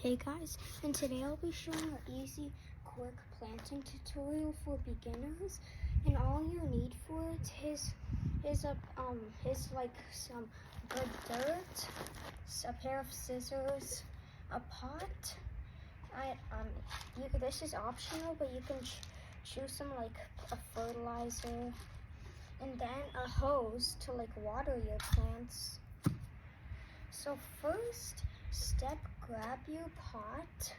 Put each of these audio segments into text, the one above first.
Hey guys, and today I'll be showing an easy, quick planting tutorial for beginners. And all you need for it is like some good dirt, a pair of scissors, a pot. This is optional, but you can choose some like a fertilizer, and then a hose to like water your plants. So first step, grab your pot,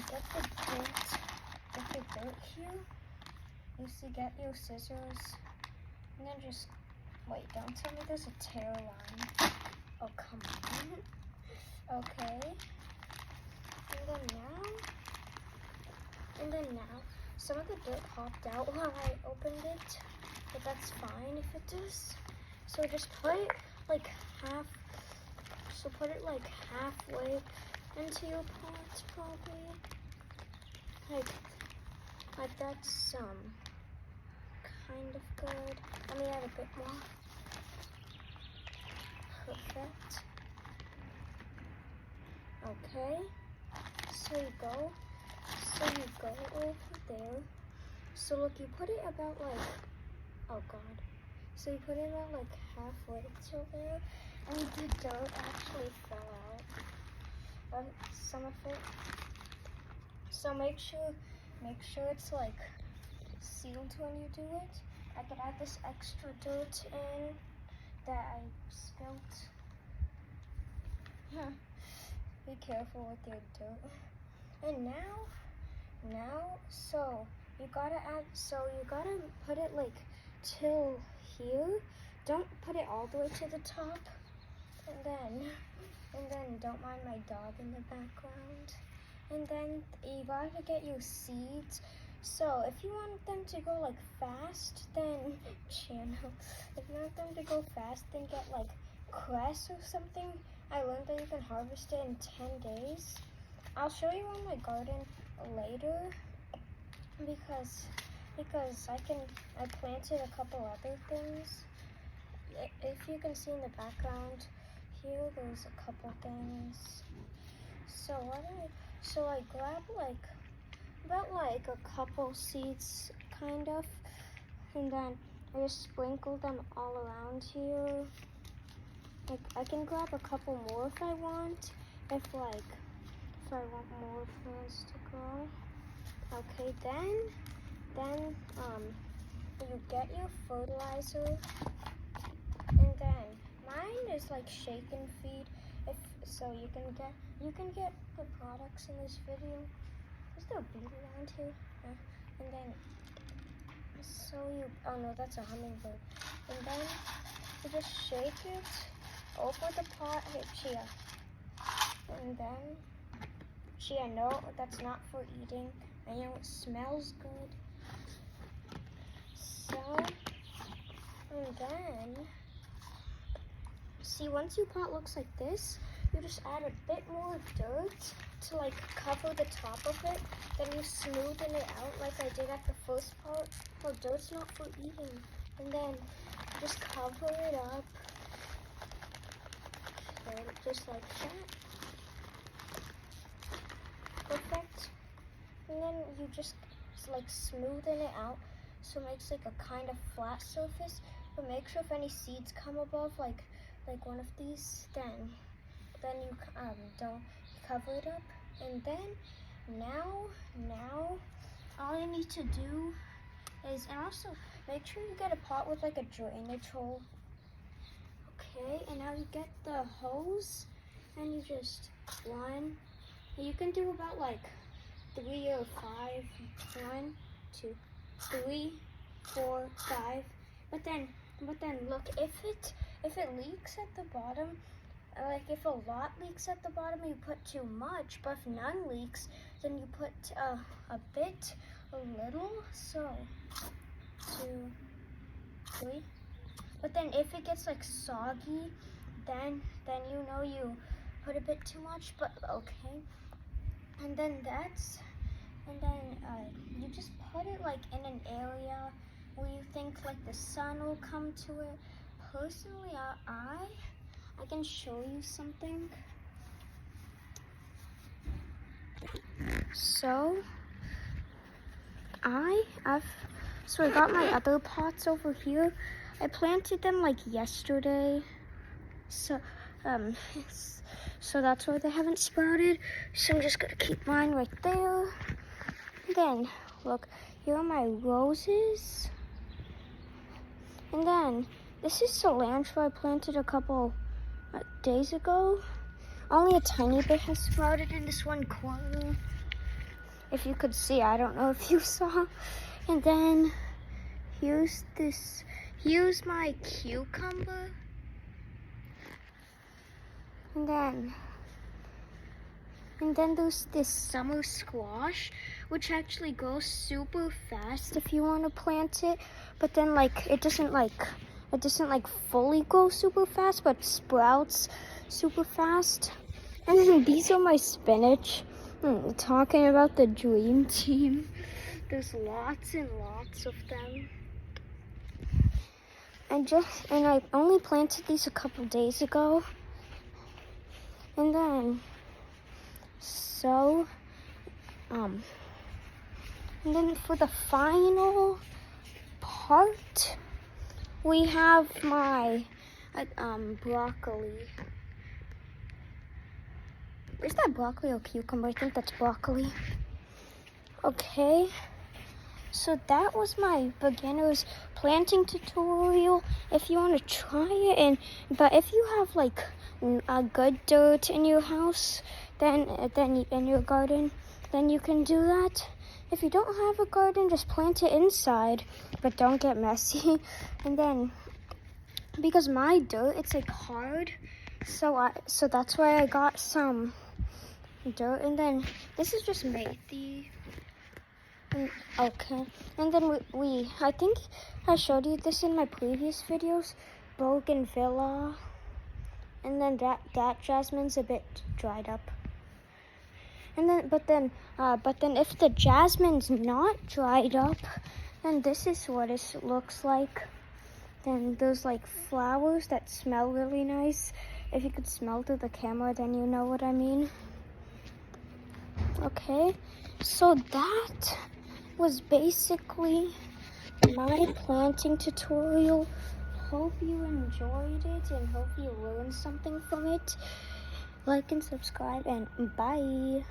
get the dirt here. You see, get your scissors, and then just, wait, don't tell me there's a tear line. Oh, come on. Okay. And then now, some of the dirt popped out while I opened it, but that's fine if it does. So just put it like halfway into your pot, probably. Like that's kind of good. Let me add a bit more. Perfect. Okay. So you go over there. So look, you put it about like, oh god. So you put it about like halfway till there, and the dirt actually fell out. Some of it. So make sure it's like sealed when you do it. I could add this extra dirt in that I spilt. Be careful with your dirt. And now, so you gotta put it like till here. Don't put it all the way to the top. And then don't mind my dog in the background. And then you gotta get your seeds. So if you want them to go like fast, then if you want them to go fast, then get like cress or something. I learned that you can harvest it in 10 days. I'll show you on my garden later because I planted a couple other things. If you can see in the background here, there's a couple things. So I grabbed about a couple seeds, kind of, and then I just sprinkle them all around here. Like I can grab a couple more if I want, if I want more plants to grow. Okay, then you get your fertilizer, and then mine is like shake and feed. If so, you can get the products in this video. Is there a bee around here? And then oh no, that's a hummingbird. And then you just shake it over the pot. Hey, Chia. And then Chia, no, that's not for eating. I know it smells good. So, and then, see, once your pot looks like this, you just add a bit more dirt to like cover the top of it. Then you smoothen it out like I did at the first part. No, dirt's not for eating. And then just cover it up. Okay, just like that. Perfect. And then you just like smoothen it out so it makes like a kind of flat surface. But make sure if any seeds come above like one of these, then you don't cover it up. And then now all you need to do is, and also make sure you get a pot with like a drainage hole. Okay, and now you get the hose and you just you can do about like 3 or 5. 1, 2, 3, 4, 5. But then look, if it leaks at the bottom, like if a lot leaks at the bottom, you put too much. But if none leaks, then you put a little. So 2, 3. But then if it gets like soggy, then you know you put a bit too much. But okay. And then you just put it like in an area where you think like the sun will come to it. Personally, I can show you something. So I got my other pots over here. I planted them like yesterday. So so that's why they haven't sprouted. So I'm just gonna keep mine right there. Then look, here are my roses. And then this is cilantro I planted a couple days ago. Only a tiny bit has sprouted in this one corner. If you could see, I don't know if you saw. And then here's my cucumber. And then there's this summer squash, which actually grows super fast if you want to plant it. But then it doesn't fully grow super fast, but sprouts super fast. And then these are my spinach. Talking about the dream team. There's lots and lots of them. And I only planted these a couple days ago. And then and then for the final part, we have my broccoli. Is that broccoli or cucumber? I think that's broccoli. Okay, so that was my beginner's planting tutorial. If you want to try it, but if you have a good dirt in your house, then in your garden, then you can do that. If you don't have a garden, just plant it inside, but don't get messy. And then because my dirt, it's hard, so that's why I got some dirt. And then this is just methi. Okay, and then I think I showed you this in my previous videos, bougainvillea. And then that jasmine's a bit dried up. And then but then if the jasmine's not dried up, then this is what it looks like. Then there's flowers that smell really nice. If you could smell through the camera, then you know what I mean. Okay, so that was basically my planting tutorial. Hope you enjoyed it and hope you learned something from it. Like and subscribe, and bye.